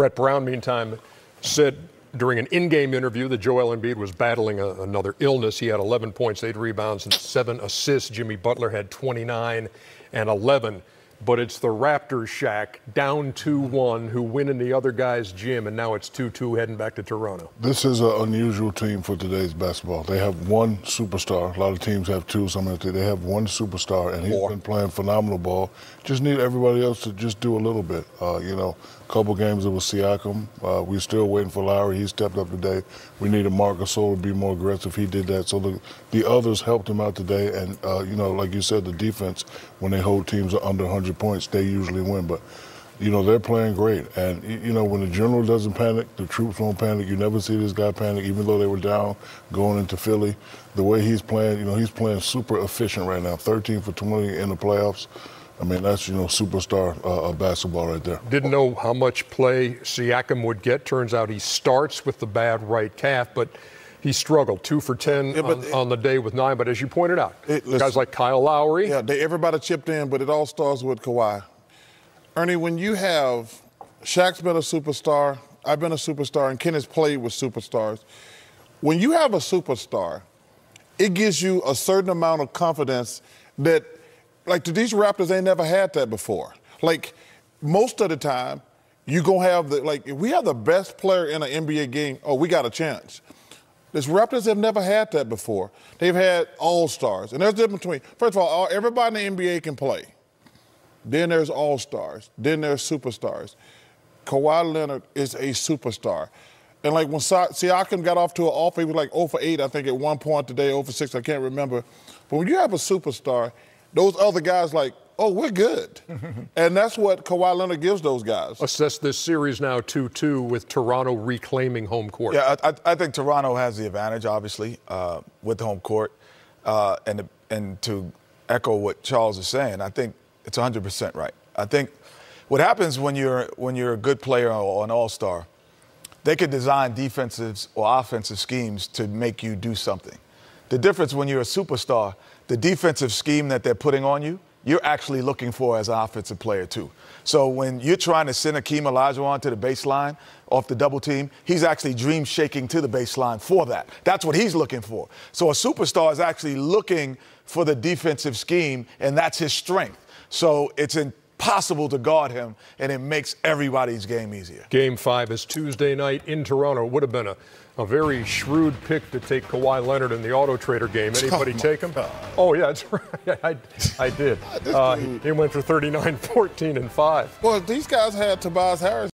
Brett Brown, meantime, said during an in-game interview that Joel Embiid was battling another illness. He had 11 points, 8 rebounds, and 7 assists. Jimmy Butler had 29 and 11. But it's the Raptors, Shaq, down 2-1, who win in the other guy's gym, and now it's 2-2 heading back to Toronto. This is an unusual team for today's basketball. They have one superstar. A lot of teams have two. They have one superstar, and he's been playing phenomenal ball. Just need everybody else to just do a little bit. A couple games it was Siakam. We're still waiting for Lowry. He stepped up today. We needed Marc Gasol to be more aggressive. He did that. So the others helped him out today. And, like you said, the defense, when they hold teams under 100 points, they usually win. But, they're playing great. And, when the general doesn't panic, the troops won't panic. You never see this guy panic, even though they were down going into Philly. The way he's playing, he's playing super efficient right now, 13 for 20 in the playoffs. I mean, that's, superstar basketball right there. Didn't know how much play Siakam would get. Turns out he starts with the bad right calf, but he struggled. 2 for 10 on the day with 9. But as you pointed out, guys like Kyle Lowry. Yeah, everybody chipped in, but it all starts with Kawhi. Ernie, when you have Shaq's been a superstar, I've been a superstar, and Ken has played with superstars. When you have a superstar, it gives you a certain amount of confidence that – like, these Raptors ain't never had that before. Like, most of the time, you're going to have if we have the best player in an NBA game, we got a chance. These Raptors have never had that before. They've had all-stars. And there's a difference between, first of all, everybody in the NBA can play. Then there's all-stars. Then there's superstars. Kawhi Leonard is a superstar. And, like, when Siakam got off to an off, he was like 0 for 8, I think, at one point today, 0 for 6, I can't remember. But when you have a superstar, those other guys we're good. And that's what Kawhi Leonard gives those guys. Assess this series now 2-2 with Toronto reclaiming home court. Yeah, I think Toronto has the advantage, obviously, with home court. And to echo what Charles is saying, I think it's 100% right. I think what happens when you're a good player or an all-star, they can design defensive or offensive schemes to make you do something. The difference when you're a superstar, the defensive scheme that they're putting on you, you're actually looking for as an offensive player too. So when you're trying to send Akeem Olajuwon to the baseline off the double team, he's actually dream shaking to the baseline for that. That's what he's looking for. So a superstar is actually looking for the defensive scheme, and that's his strength. So it's impossible to guard him, and it makes everybody's game easier. Game 5 is Tuesday night in Toronto. It would have been a very shrewd pick to take Kawhi Leonard in the Auto Trader game. Anybody take him? Oh, yeah, that's right. I did. He went for 39, 14, and 5. Well, these guys had Tobias Harris.